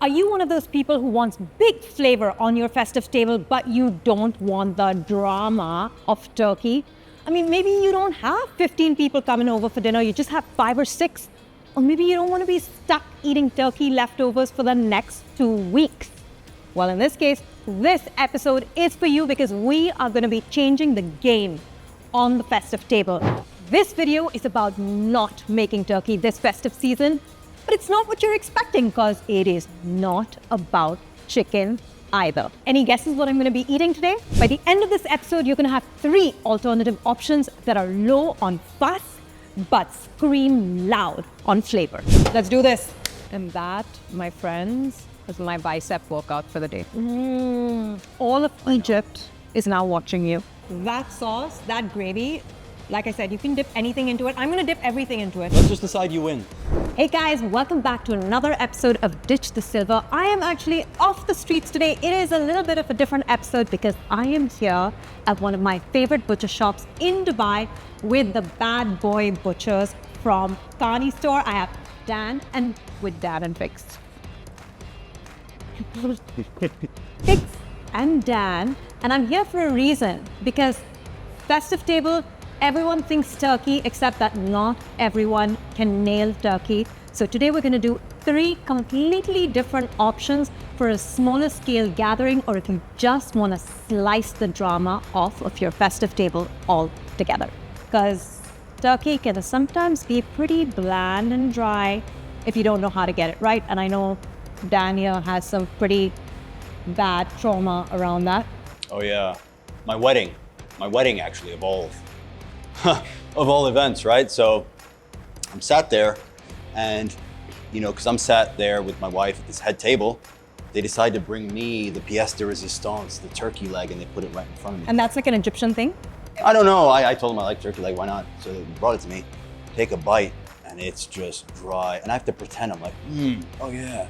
Are you one of those people who wants big flavor on your festive table, but you don't want the drama of turkey? I mean, maybe you don't have 15 people coming over for dinner, you just have 5 or 6. Or maybe you don't want to be stuck eating turkey leftovers for the next 2 weeks. Well, in this case, this episode is for you because we are going to be changing the game on the festive table. This video is about not making turkey this festive season, but it's not what you're expecting because it is not about chicken either. Any guesses what I'm going to be eating today? By the end of this episode, you're going to have 3 alternative options that are low on fuss, but scream loud on flavor. Let's do this. And that, my friends, is my bicep workout for the day. All of Egypt is now watching you. That sauce, that gravy, like I said, you can dip anything into it. I'm gonna dip everything into it. Let's just decide you win. Hey guys, welcome back to another episode of Ditch the Silver. I am actually off the streets today. It is a little bit of a different episode because I am here at one of my favorite butcher shops in Dubai with the bad boy butchers from Carnistore. I have Dan and Fix. Fix and Dan, and I'm here for a reason because festive table, everyone thinks turkey, except that not everyone can nail turkey. So today we're going to do 3 completely different options for a smaller scale gathering, or if you just want to slice the drama off of your festive table altogether. Because turkey can sometimes be pretty bland and dry if you don't know how to get it right. And I know Daniel has some pretty bad trauma around that. Oh yeah, my wedding actually of all events, right? So I'm sat there and, because I'm sat there with my wife at this head table, they decided to bring me the pièce de résistance, the turkey leg, and they put it right in front of me. And that's like an Egyptian thing? I don't know, I told them I like turkey leg, why not? So they brought it to me, take a bite, and it's just dry. And I have to pretend I'm like, oh yeah.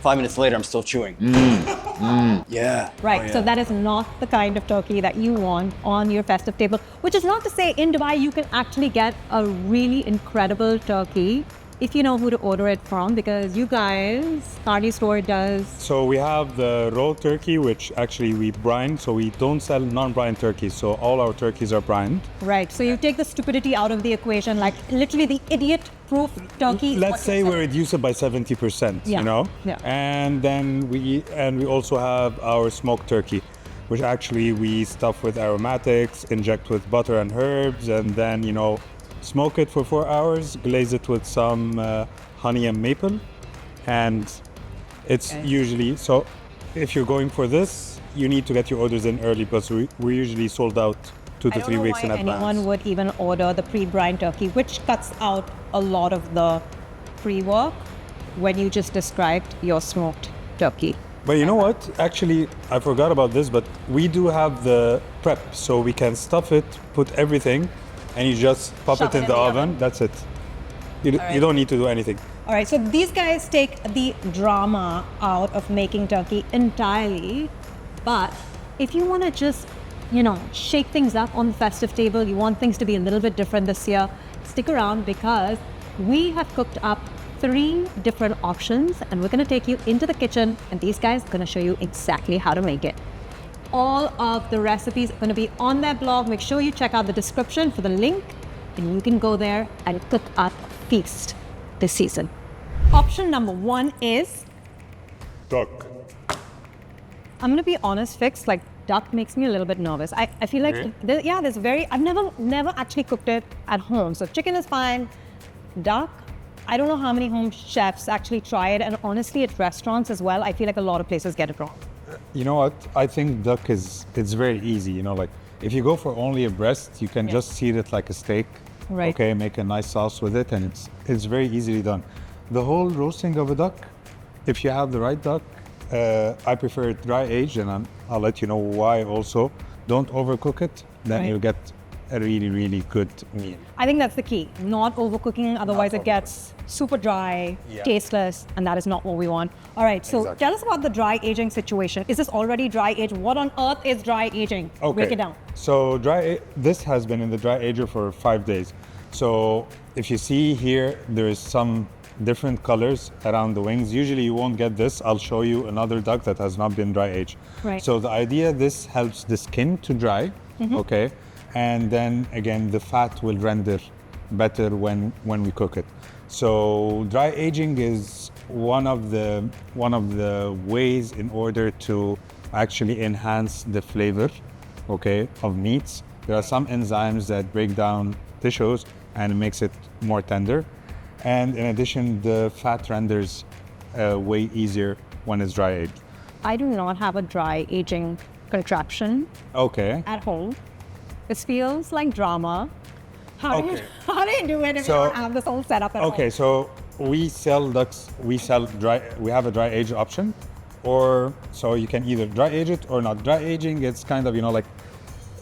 5 minutes later, I'm still chewing. Yeah. Right, oh, yeah. So that is not the kind of turkey that you want on your festive table, which is not to say in Dubai you can actually get a really incredible turkey if you know who to order it from, because you guys, Carnistore does. So we have the raw turkey, which actually we brine, so we don't sell non-brined turkeys, so all our turkeys are brined. Right, so you take the stupidity out of the equation, like literally the idiot-proof turkey. Let's say we reduce it by 70%, Yeah. And then we also have our smoked turkey, which actually we stuff with aromatics, inject with butter and herbs, and then, smoke it for 4 hours, glaze it with some honey and maple, and it's usually, so if you're going for this, you need to get your orders in early because we're usually sold out 2 to 3 weeks in advance. Anyone would even order the pre-brined turkey, which cuts out a lot of the pre-work when you just described your smoked turkey. But you know what? Actually, I forgot about this, but we do have the prep, so we can stuff it, put everything, and you just pop it in the oven. That's it. You don't need to do anything. All right, so these guys take the drama out of making turkey entirely. But if you want to just, shake things up on the festive table, you want things to be a little bit different this year, stick around because we have cooked up 3 different options and we're going to take you into the kitchen and these guys are going to show you exactly how to make it. All of the recipes are going to be on their blog. Make sure you check out the description for the link and you can go there and cook up a feast this season. Option number 1 is Duck. I'm going to be honest, Fix, like duck makes me a little bit nervous. I feel like, I've never actually cooked it at home. So chicken is fine. Duck, I don't know how many home chefs actually try it. And honestly, at restaurants as well, I feel like a lot of places get it wrong. You know what? I think duck it's very easy. Like if you go for only a breast, you can just sear it like a steak. Right. Okay, make a nice sauce with it, and it's very easily done. The whole roasting of a duck, if you have the right duck, I prefer it dry aged, and I'll let you know why also. Don't overcook it, then you'll get a really, really good meal. I think that's the key. Not overcooking, otherwise it gets super dry, tasteless, and that is not what we want. All right, so tell us about the dry aging situation. Is this already dry aged? What on earth is dry aging? Okay. Break it down. So this has been in the dry ager for 5 days. So if you see here, there is some different colors around the wings. Usually you won't get this. I'll show you another duck that has not been dry aged. Right. So the idea, this helps the skin to dry, okay? And then again, the fat will render better when we cook it. So dry aging is one of the ways in order to actually enhance the flavor, okay, of meats. There are some enzymes that break down tissues and it makes it more tender. And in addition, the fat renders way easier when it's dry aged. I do not have a dry aging contraption Okay. at home. This feels like drama. How do you do it if you So- don't have this whole setup at home? Okay, so we sell ducks, we have a dry age option, or so you can either dry age it or not. Dry aging, it's kind of, like,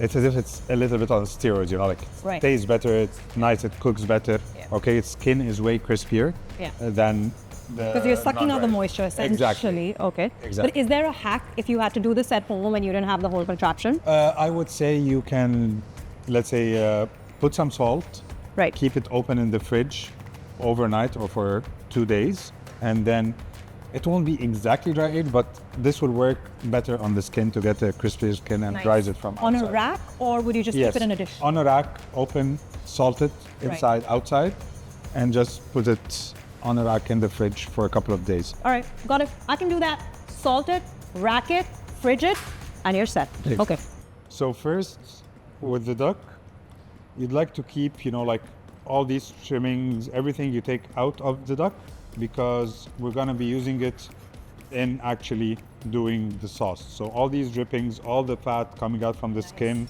it's as if it's a little bit on steroids, like Right. it tastes better, it's nice, it cooks better. Yeah. Okay, its skin is way crispier Yeah. Than the Because you're sucking out the non-dry. moisture, essentially. Exactly. Okay. Exactly. But is there a hack if you had to do this at home and you didn't have the whole contraption? I would say you can, let's say, put some salt, Right. keep it open in the fridge overnight or for 2 days, and then it won't be exactly dry aged, but this will work better on the skin to get a crispy skin and Nice. dries it from On outside. a rack, or would you just Yes, keep it in a dish? on a rack, open, salt it inside, outside, and just put it on a rack in the fridge for a couple of days. All right, got it. I can do that. Salt it, rack it, fridge it, and you're set. Okay. Okay. So first, with the duck, you'd like to keep, like all these trimmings, everything you take out of the duck, because we're gonna be using it in actually doing the sauce. So all these drippings, all the fat coming out from the skin,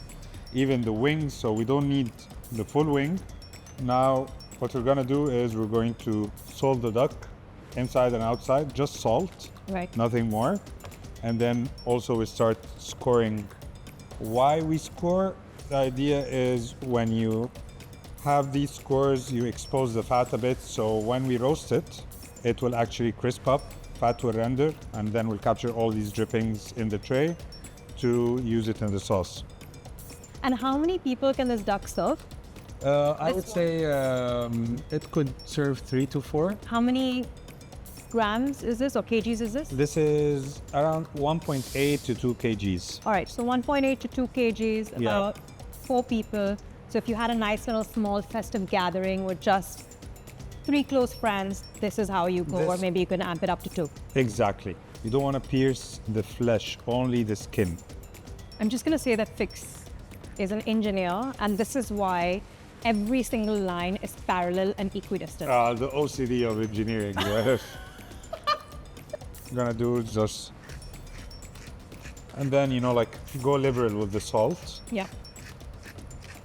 even the wings, so we don't need the full wing. Now, what we're gonna do is we're going to salt the duck inside and outside, just salt, Right. nothing more. And then also we start scoring. Why we score? The idea is when you have these scores, you expose the fat a bit, so when we roast it, it will actually crisp up, fat will render, and then we'll capture all these drippings in the tray to use it in the sauce. And how many people can this duck serve? I would say it could serve 3 to 4. How many grams is this, or kgs is this? This is around 1.8 to 2 kgs. All right, so 1.8 to 2 kgs, Yeah. about 4 people. So if you had a nice little small festive gathering with just 3 close friends, this is how you go, or This- maybe you can amp it up to 2. Exactly. You don't want to pierce the flesh, only the skin. I'm just gonna say that Fix is an engineer, and this is why every single line is parallel and equidistant. The OCD of engineering. What I'm gonna do is just, and then like go liberal with the salt. Yeah.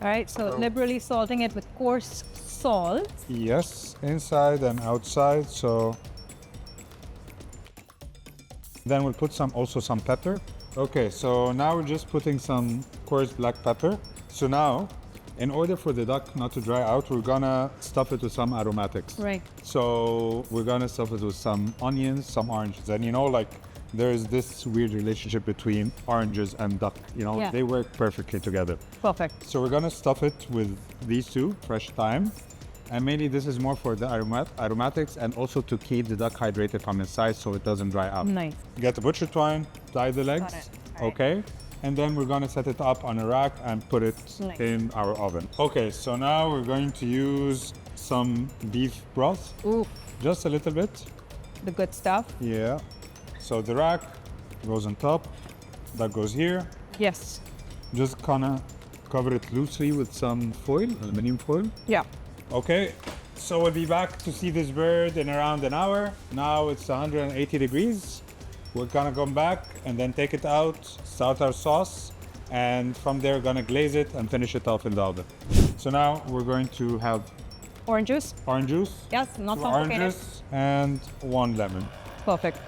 All right, so liberally salting it with coarse salt. Yes, inside and outside. So then we'll put also some pepper. Okay, so now we're just putting some coarse black pepper. So now, in order for the duck not to dry out, we're gonna stuff it with some aromatics. Right. So we're gonna stuff it with some onions, some oranges, and like there's this weird relationship between oranges and duck. Yeah. They work perfectly together. Perfect. So we're gonna stuff it with these two, fresh thyme, and mainly this is more for the aromatics and also to keep the duck hydrated from inside so it doesn't dry out. Nice. Get the butcher twine, tie the legs, it. All right. okay? And then we're gonna set it up on a rack and put it Nice. in our oven. Okay, so now we're going to use some beef broth, Ooh, just a little bit. the good stuff. Yeah. So the rack goes on top, that goes here. Yes. Just kinda cover it loosely with some foil, aluminum foil. Yeah. Okay, so we'll be back to see this bird in around an hour. Now it's 180 degrees. We're gonna come back and then take it out, start our sauce, and from there gonna glaze it and finish it off in the oven. So now we're going to have Orange juice? orange juice, Yes, not 2 complicated. oranges, and 1 lemon. Perfect.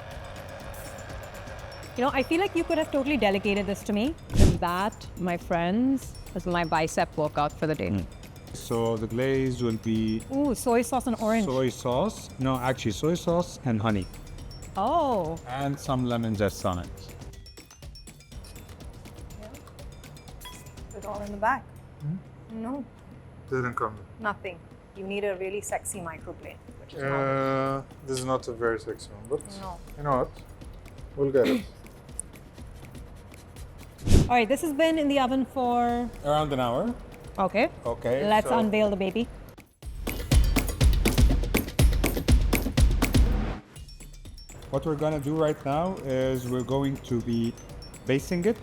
I feel like you could have totally delegated this to me. And that, my friends, is my bicep workout for the day. So the glaze will be Ooh, soy sauce and orange. soy sauce. No, actually soy sauce and honey, Oh, and some lemon zest on it. It's all in the back. No, Didn't come. nothing. You need a really sexy microplane. This is not a very sexy one, but No. you know what? We'll get it. All right, this has been in the oven for, Around an hour. okay. Okay. Let's so unveil the baby. What we're gonna do right now is we're going to be basting it,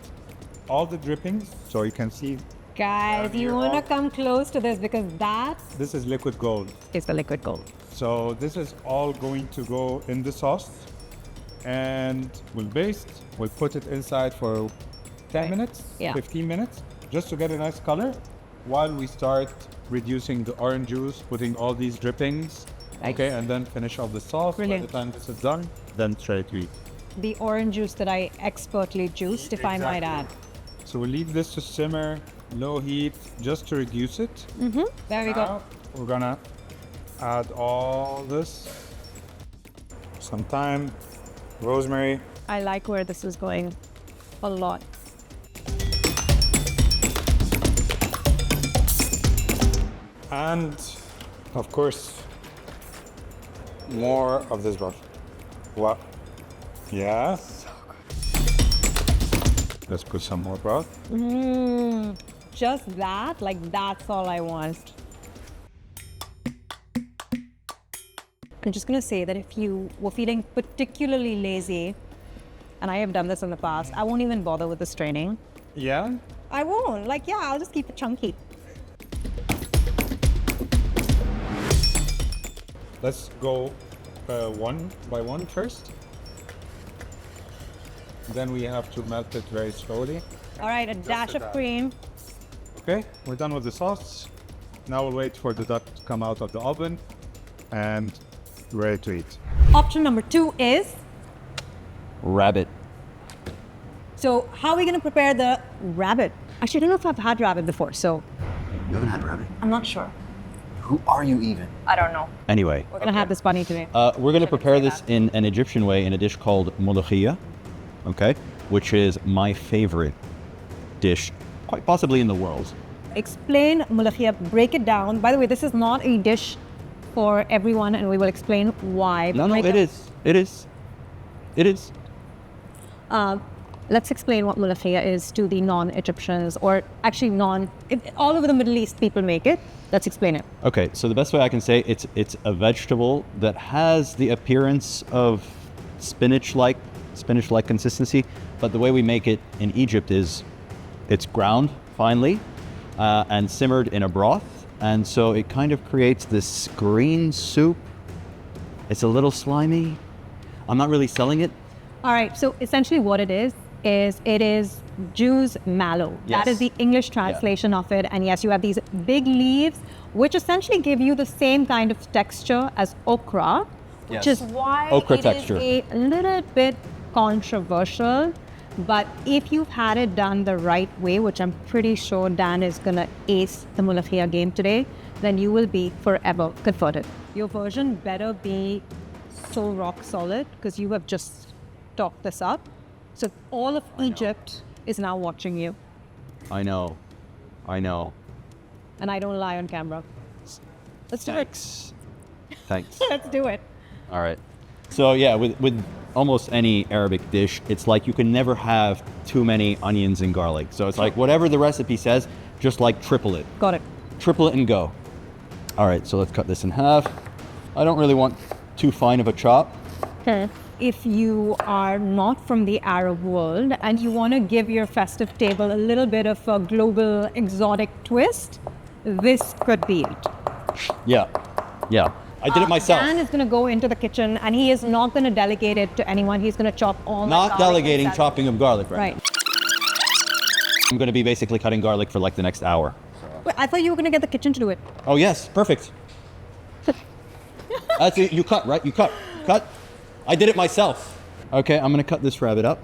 all the drippings, so you can see Guys, you here want to all- come close to this because that this is liquid gold. is the liquid gold. So this is all going to go in the sauce, and we'll baste. We'll put it inside for 10 Right. minutes, Yeah. 15 minutes, just to get a nice color, while we start reducing the orange juice, putting all these drippings, Nice. okay, and then finish off the sauce. Brilliant. By the time this is done, then try to eat. The orange juice that I expertly juiced, if I might add. So we'll leave this to simmer, low heat, just to reduce it. There we go. Now we're gonna add all this. Some thyme, rosemary. I like where this is going a lot. And of course, more of this broth. What? Yeah. Let's put some more broth. Just that, like that's all I want. I'm just gonna say that if you were feeling particularly lazy, and I have done this in the past, I won't even bother with the straining. Yeah. I won't. Like, yeah, I'll just keep it chunky. Let's go one by one first. Then we have to melt it very slowly. All right, a dash of that. cream. Okay, we're done with the sauce. Now we'll wait for the duck to come out of the oven and ready to eat. Option number 2 is, Rabbit. so how are we gonna prepare the rabbit? Actually, I don't know if I've had rabbit before, so You haven't had rabbit? I'm not sure. Who are you even? I don't know. Anyway, We're gonna have this bunny today. we're going to prepare this in an Egyptian way in a dish called molokhia, okay, which is my favorite dish, quite possibly in the world. Explain molokhia, break it down. By the way, this is not a dish for everyone, and we will explain why. No, Break it it- is. It is. It is. Let's explain what molokhia is to the non-Egyptians, or actually all over the Middle East people make it. Let's explain it. Okay, so the best way I can say it's a vegetable that has the appearance of spinach-like consistency, but the way we make it in Egypt is it's ground finely and simmered in a broth, and so it kind of creates this green soup. It's a little slimy. I'm not really selling it. All right, so essentially what it is it is Jew's mallow. That Yes. is the English translation of it. And yes, you have these big leaves, which essentially give you the same kind of texture as okra, which Yes. is why Okra it texture. is a little bit controversial. But if you've had it done the right way, which I'm pretty sure Dan is gonna ace the molokhia game today, then you will be forever converted. Your version better be so rock solid because you have just talked this up. So all of Egypt is now watching you, I know. and I don't lie on camera. Let's do it. Thanks. Let's do it. All right. So yeah, with almost any Arabic dish, it's like you can never have too many onions and garlic. So it's like whatever the recipe says, just like triple it. Got it. Triple it and go. All right, so let's cut this in half. I don't really want too fine of a chop. Okay. If you are not from the Arab world and you want to give your festive table a little bit of a global exotic twist, this could be it. Yeah. I did it myself. Dan is going to go into the kitchen and he is not going to delegate it to anyone. He's going to chop all the Not garlic delegating himself. chopping of garlic right Right. now. I'm going to be basically cutting garlic for like the next hour. Wait, I thought you were going to get the kitchen to do it. Oh yes, perfect. That's it. You cut, right? You cut. I did it myself. Okay, I'm gonna cut this rabbit up.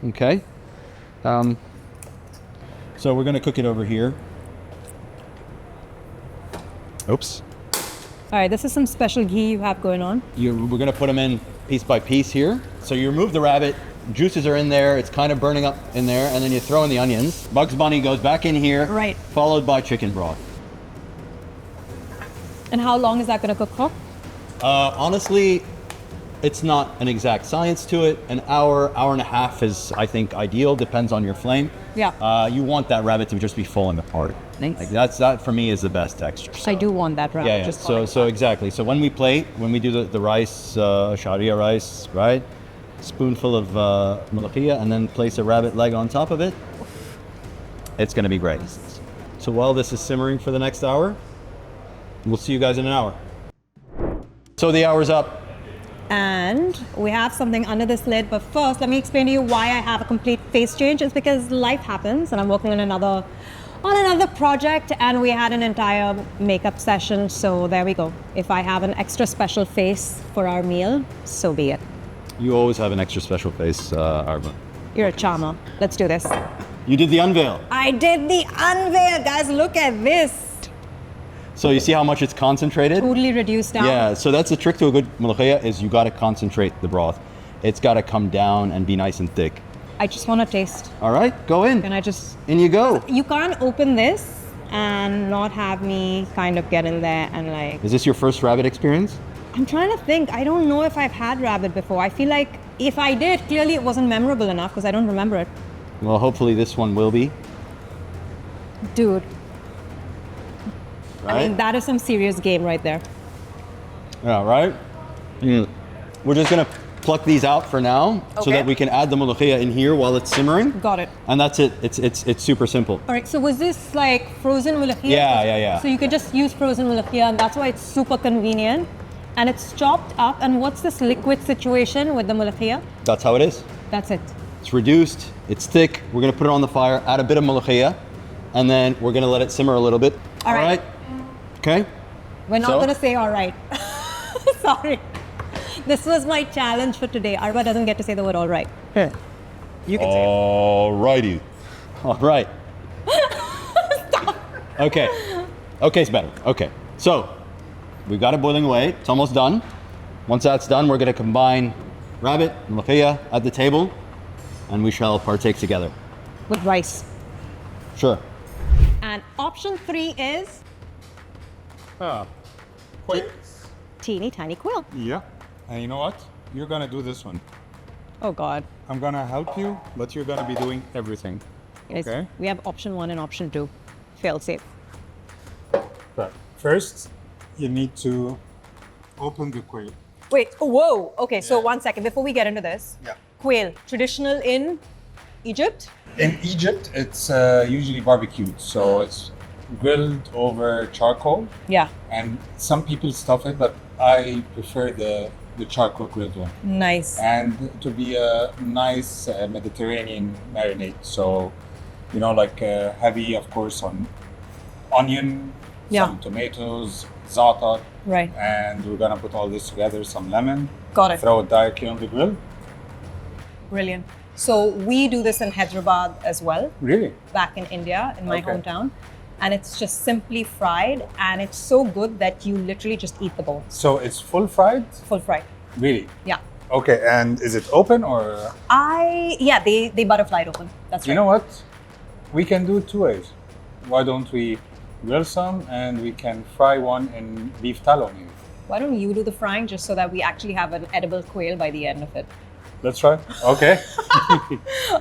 Okay. So we're gonna cook it over here. Oops. All right, this is some special ghee you have going on. We're gonna put them in piece by piece here. So you remove the rabbit, juices are in there, it's kind of burning up in there, and then you throw in the onions. Bugs Bunny goes back in here, Right. followed by chicken broth. And how long is that going to cook for? Honestly, it's not an exact science to it. An hour, hour and a half is, I think, ideal. Depends on your flame. Yeah. You want that rabbit to just be falling apart. Nice. Like that for me is the best texture. I do want that rabbit. Yeah. Just So exactly. So when we do the rice, sharia rice, right? Spoonful of molokhia, and then place a rabbit leg on top of it. It's gonna be great. So while this is simmering for the next hour, we'll see you guys in an hour. So the hour's up. And we have something under this lid, but first let me explain to you why I have a complete face change. It's because life happens and I'm working on another project, and we had an entire makeup session, so there we go. If I have an extra special face for our meal, so be it. You always have an extra special face, Arba. You're a charmer. Let's do this. You did the unveil. I did the unveil, guys. Look at this. So you see how much it's concentrated? Totally reduced down. Yeah, so that's the trick to a good molokhia is you got to concentrate the broth. It's got to come down and be nice and thick. I just want to taste. All right, go in. Can I just... In you go. You can't open this and not have me kind of get in there and like... Is this your first rabbit experience? I'm trying to think. I don't know if I've had rabbit before. I feel like if I did, clearly it wasn't memorable enough because I don't remember it. Well, hopefully this one will be. Dude. Right? I mean, that is some serious game right there. Yeah, right? We're just going to pluck these out for now so Okay. that we can add the molokhia in here while it's simmering. Got it. And that's it. It's super simple. All right, so was this like frozen molokhia? Yeah. So you can just use frozen molokhia, and that's why it's super convenient. And it's chopped up. And what's this liquid situation with the molokhia? That's how it is. That's it. It's reduced, it's thick. We're gonna put it on the fire, add a bit of molokhia, and then we're gonna let it simmer a little bit. All right. Okay? We're not So? going to say all right. Sorry. This was my challenge for today. Arba doesn't get to say the word all right. You can say it. Alrighty. All right. Stop. Okay. Okay, it's better. Okay. So, we've got it boiling away. It's almost done. Once that's done, we're gonna combine rabbit and molokhia at the table, and we shall partake together. With rice. Sure. And option 3 is Quails. teeny tiny quail. Yeah. And you know what? You're gonna do this one. Oh God. I'm gonna help you, but you're gonna be doing everything. Guys, Okay. we have option 1 and option 2. Fail safe. But first, you need to open the quail. Wait, oh, whoa. Okay, so 1 second before we get into this. Yeah. Quail, traditional in Egypt? In Egypt, it's usually barbecued, so it's grilled over charcoal, Yeah. and some people stuff it, but I prefer the charcoal grilled one. Nice. And to be a nice Mediterranean marinade, so like heavy, of course, on onion, Yeah. some tomatoes, za'atar, Right. and we're gonna put all this together, some lemon, Got it. throw it directly on the grill. Brilliant. So we do this in Hyderabad as well, Really? back in India, in my Okay. hometown. And it's just simply fried, and it's so good that you literally just eat the bones. So it's full fried? Full fried. Really? Yeah. Okay, and is it open or? They butterfly it open. That's right. You know what? We can do it 2 ways. Why don't we grill some and we can fry one in beef tallow maybe? Why don't you do the frying just so that we actually have an edible quail by the end of it? Let's try. Okay.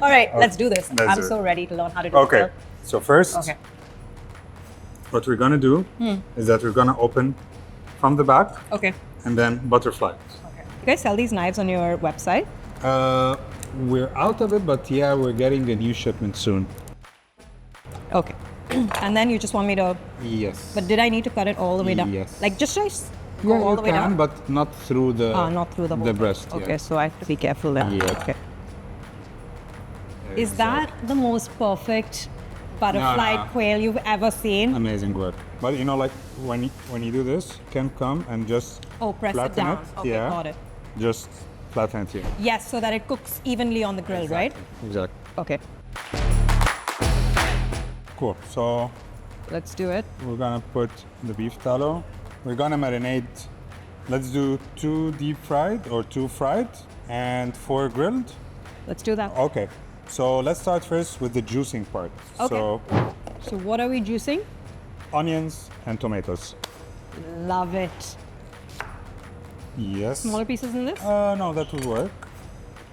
All right, let's do this. Let's I'm do it. so ready to learn how to do Okay. quail. So first, Okay. what we're gonna do is that we're gonna open from the back Okay. and then butterfly it. Okay. You guys sell these knives on your website? We're out of it, but yeah, we're getting a new shipment soon. Okay. And then you just want me to, Yes. but did I need to cut it all the way down? Yes. Like just go Yeah, all you the way can, down? but not through the Not through the whole the thing. breast. Okay, Yeah. so I have to be careful then. Yeah. Okay. Is that the most perfect butterfly No. quail you've ever seen? Amazing work. But like when you do this, you can come and just Oh, press it flatten down. it. Okay, Yeah. got it. Just flatten it here. Yes, so that it cooks evenly on the grill, right? Exactly. Okay. Cool. So Let's do it. we're gonna put the beef tallow. We're gonna marinate. Let's do 2 deep fried or 2 fried and 4 grilled. Let's do that. Okay. So let's start first with the juicing part. Okay. So So what are we juicing? onions and tomatoes. Love it. Yes. Smaller pieces in this? No, that will work.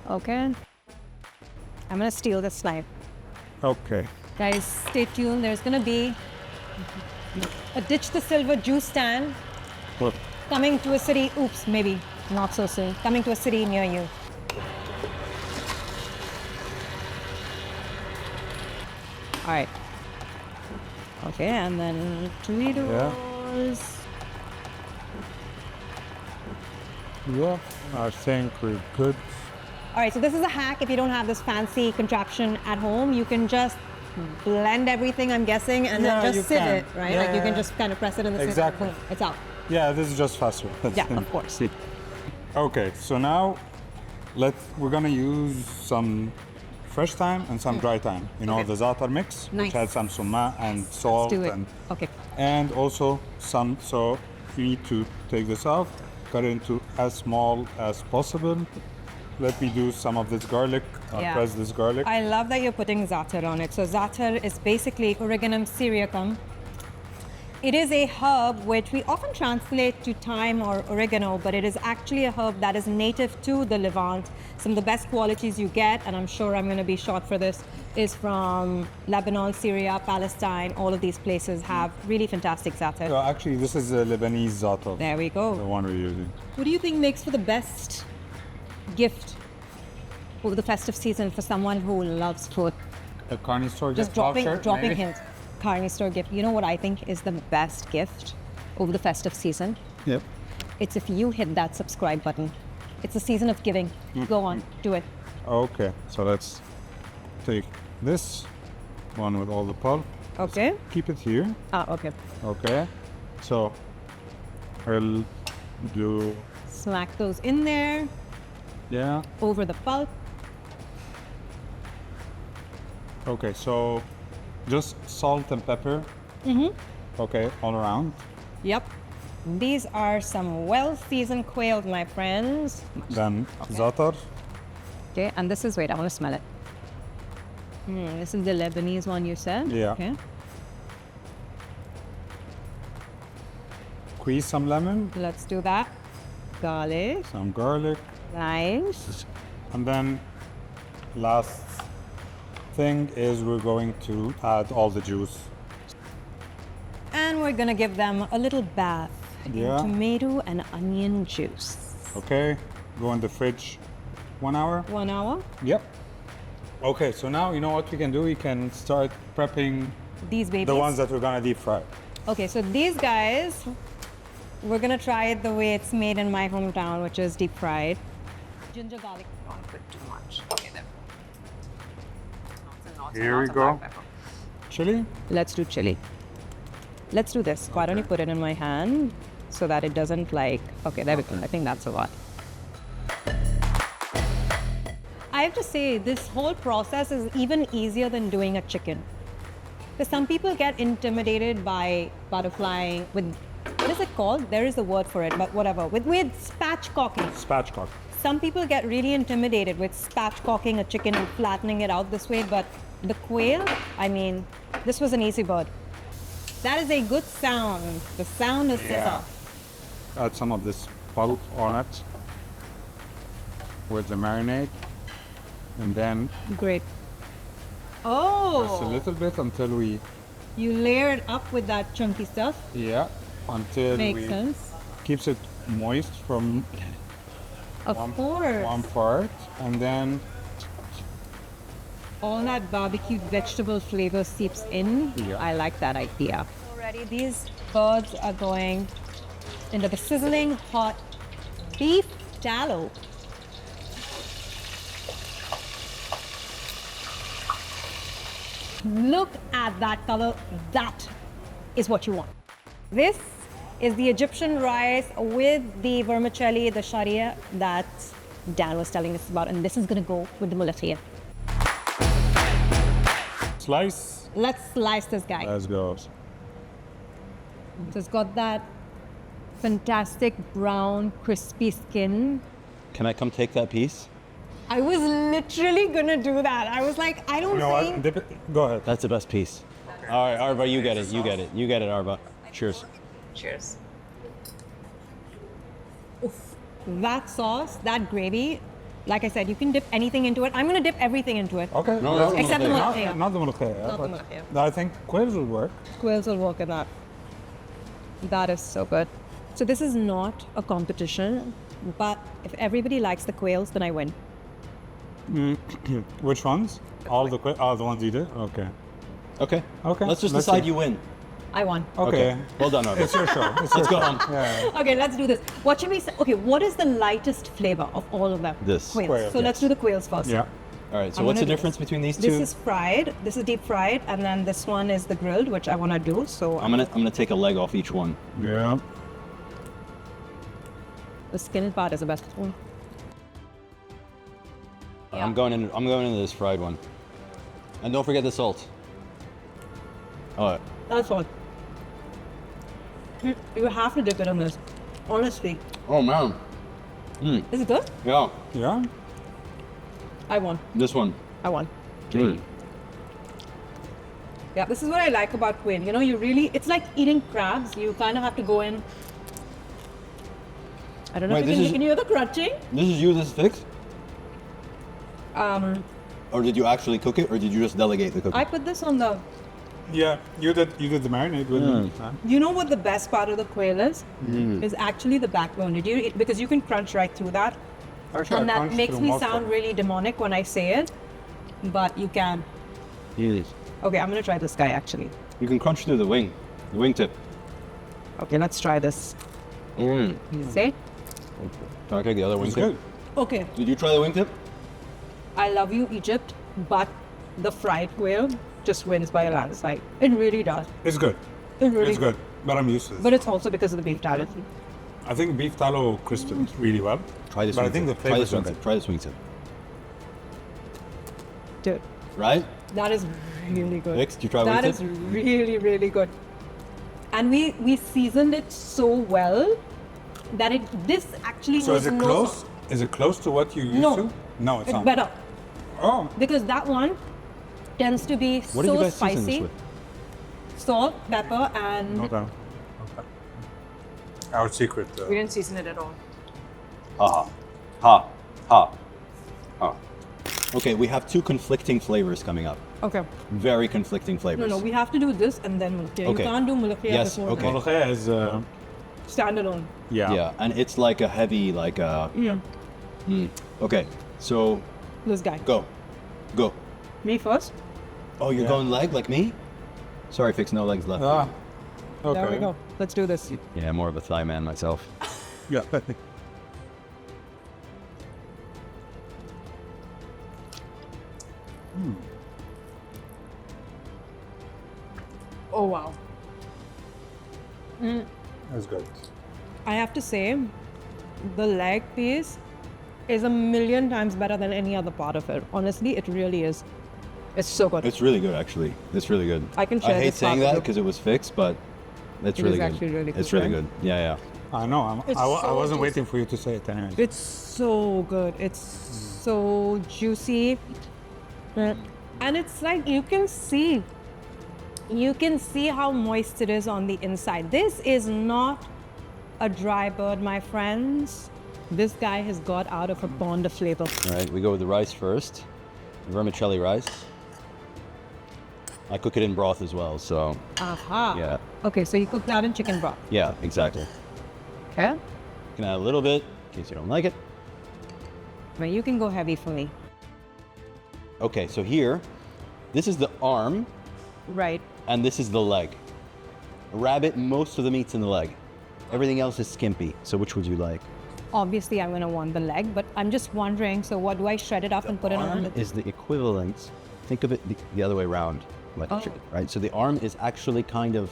Okay. I'm gonna steal this knife. Okay. Guys, stay tuned. There's gonna be a Ditch the Silver juice stand Look. coming to a city. Oops, maybe not so soon. Coming to a city near you. All right. Okay, and then Doritos. Yeah, I think we're good. All right, so this is a hack. If you don't have this fancy contraption at home, you can just blend everything, I'm guessing, and Yeah, then you just sieve can. it, right? Yeah, Like you can yeah. just kind of press it in the sieve. Exactly. Boom, it's out. Yeah, this is just faster. Yeah, of course. Okay, so now we're gonna use some fresh thyme and some dry thyme. You know, Okay. the za'atar mix, Nice. which has some summa and salt, Do it. and Okay. also some. So you need to take this off, cut it into as small as possible. Let me do some of this garlic. Yeah. Press this garlic. I love that you're putting za'atar on it. So za'atar is basically Origanum syriacum. It is a herb which we often translate to thyme or oregano, but it is actually a herb that is native to the Levant. Some of the best qualities you get, and I'm sure I'm going to be shot for this, is from Lebanon, Syria, Palestine. All of these places have really fantastic za'atar. So actually, this is a Lebanese za'atar. There we The go. one we're using. What do you think makes for the best gift over the festive season for someone who loves food? A Carnistore Just gift voucher, dropping maybe? hints. Carnistore gift. You know what I think is the best gift over the festive season? Yep. It's if you hit that subscribe button. It's a season of giving. Go on, do it. Okay, so let's take this one with all the pulp. Okay. Keep it here. Okay. Okay. So I'll do, Smack those in there yeah. over the pulp. Okay, so just salt and pepper. Okay, all around. Yep. These are some well-seasoned quails, my friends. Then za'atar. Okay, and this is, wait, I want to smell it. This is the Lebanese one you said? Yeah. Okay. Squeeze some lemon, Let's do that. Garlic. some garlic, Nice. and then last thing is we're going to add all the juice. And we're gonna give them a little bath Yeah. in tomato and onion juice. Okay, go in the fridge 1 hour. 1 hour. Yep. Okay, so now you know what we can do? We can start prepping These babies. the ones that we're gonna deep fry. Okay, so these guys, we're gonna try it the way it's made in my hometown, which is deep fried. Ginger garlic. Don't put too much. Okay, there. Here we go. Chili? Let's do chili. Let's do this. Why don't you put it in my hand so that it doesn't like. Okay, there we go. I think that's a lot. I have to say, this whole process is even easier than doing a chicken. Because some people get intimidated by butterflying with, what is it called? There is a word for it, but whatever. With spatchcocking. Spatchcock. Some people get really intimidated with spatchcocking a chicken and flattening it out this way, but the quail, I mean, this was an easy bird. That is a good sound. The sound is sizzle. Add some of this pulp on it with the marinade, and then Great. just a Oh, little bit until we, you layer it up with that chunky stuff. until Makes we sense. keeps it moist from Of course. one part, and then All that barbecued vegetable flavor seeps in. Yeah. I like that idea. Already, these birds are going into the sizzling hot beef tallow. Look at that color. That is what you want. This is the Egyptian rice with the vermicelli, the sharia that Dan was telling us about, and this is gonna go with the mulafia. slice. Let's slice this guy. Let's go. So it's got that fantastic brown, crispy skin. Can I come take that piece? I was literally gonna do that. I was like, I don't You know what? think. Dip it. Go ahead. That's the best piece. All right, Arba, you get it. You get it. You get it, Arba. Cheers. Cheers. that sauce, that gravy, like I said, you can dip anything into it. I'm gonna dip everything into it. Okay. No, that's Except the not molokhaya. Not the molokhaya. Not the but molokhaya. I think quails will work. Quails will work in that. That is so good. So this is not a competition, but if everybody likes the quails, then I win. Which ones? All the quails? Oh, the ones you did? Okay. Okay. Okay, Let's just let's decide see. you win. I won. Okay. Well done, August. It's your show. It's Let's your go show. home. Yeah. Okay, let's do this. What should we say? Okay, what is the lightest flavor of all of them? This. Quails. Quail, So let's yes. do the quails first. Yeah. All right. So I'm what's the gonna do difference this. between these This two? is fried. This is deep fried, and then this one is the grilled, which I want to do. So I'm gonna take a leg off each one. Yeah. the skin part is the best one. Yeah. I'm going into this fried one. And don't forget the salt. All right. That's all. You have to dip it in this. Honestly, Oh man. is it good? Yeah. Yeah. I won. This one. I won. Mm. Yeah, this is what I like about quail. You know, it's like eating crabs. You kind of have to go in. I don't know Wait, if this can you hear the crunching? This is you. This is fixed. Or did you actually cook it, or did you just delegate the cooking? I put this on the. Yeah. You did the marinade with me. Huh? You know what the best part of the quail is? Is actually the backbone. Because you can crunch right through that. Actually, And I that crunched makes through me most of sound it. really demonic when I say it, but you can. Yes. Okay, I'm gonna try this guy actually. You can crunch through the wingtip. Okay, let's try this. Mm. See? Can I take the other It's wingtip? good. Okay, Did you try the wingtip? I love you, Egypt, but the fried quail just wins by a landslide. It really does. It's good. It really It's good. But I'm used to this. But it's also because of the beef talent. I think beef tallow crispens really well. Try this But wingtip. I think the Try flavors this are wingtip. good. Try this wingtip. Dude, Right? that is really good. Vix, did you try That wingtip? is really, really good. And we seasoned it so well that this actually So was is it no- close? Is it close to what you used No. to? No, it's It's not. better Oh. because that one tends to be What did so you guys season this spicy. with? Salt, pepper, and Okay. Our secret. we didn't season it at all. Ha ha ha ha. Okay, we have two conflicting flavors coming up. Okay. Very conflicting flavors. No, we have to do this and then mulkia. Okay. You can't do mulkia Yes, before okay. Molokhaya is standalone. yeah. Yeah, and it's like a heavy, like a. Yeah. Okay, so This guy. go. Me first. Oh, you're Yeah. going leg like me? Sorry, Fix, no legs left. Ah. Okay. There we go. Let's do this. Yeah, more of a thigh man myself. Yeah. Oh wow. That's good. I have to say, the leg piece is a million times better than any other part of it. Honestly, it really is. It's so good. It's really good, actually. It's really good. I can I share hate this saying part with that you. because it was fixed, but it's It really is good. actually really It's good, really right? good. Yeah, I know. It's I so wasn't juicy. waiting for you to say it anyway. It's so good. It's so juicy. And it's like you can see how moist it is on the inside. This is not a dry bird, my friends. This guy has got out of a pond of flavor. All right, we go with the rice first. Vermicelli rice. I cook it in broth as well, so Aha. yeah. Okay, so you cook that in chicken broth. Yeah, exactly. Okay. You can add a little bit in case you don't like it. But you can go heavy for me. Okay, so here, this is the arm Right. and this is the leg. A rabbit, most of the meat's in the leg. Everything else is skimpy. So which would you like? Obviously, I'm gonna want the leg, but I'm just wondering. So, what do I shred it up and put it on? Arm is the equivalent. Think of it the other way around, like Oh. chicken, right? So the arm is actually kind of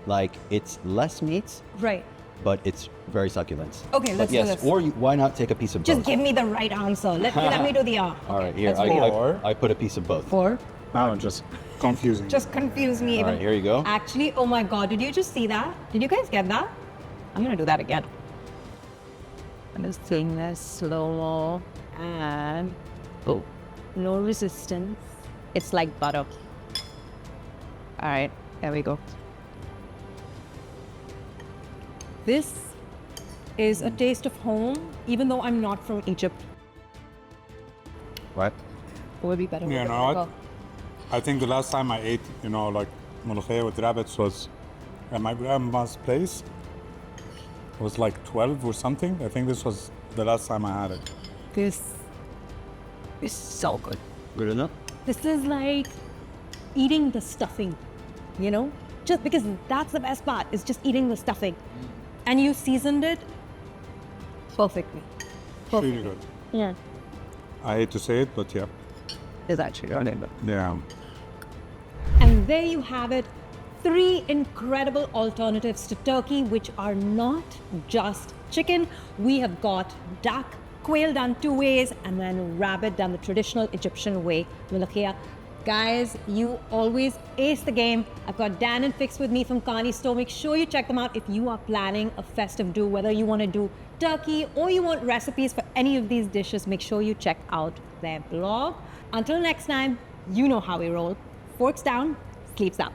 like it's less meat, Right. but it's very succulent. Okay, But let's do yes, this. or why not take a piece of Just both? give me the right answer. Let me do the R. All right, here let's I, do it. Or- I put a piece of both. Four. No, just confusing. Just confuse me All even. right, here you go. Actually, oh my God, did you just see that? Did you guys get that? I'm gonna do that again. I'm just doing this slow-mo and oh, no resistance. It's like butter. All right, there we go. This is a taste of home, even though I'm not from Egypt. What? It would be better. You with know the what? I think the last time I ate, like molokhaya with rabbits was at my grandma's place. It was like 12 or something. I think this was the last time I had it. This is so good. Good enough? This is like eating the stuffing, Just because that's the best part, is just eating the stuffing. And you seasoned it perfectly. Really good. Yeah. I hate to say it, but yeah. It's actually really good. Yeah. And there you have it. 3 incredible alternatives to turkey, which are not just chicken. We have got duck, quail done 2 ways, and then rabbit done the traditional Egyptian way. Molokhaya. Guys, you always ace the game. I've got Dan and Fix with me from Carnistore. Make sure you check them out if you are planning a festive do, whether you want to do turkey or you want recipes for any of these dishes. Make sure you check out their blog. Until next time, you know how we roll. Forks down, sleeps out.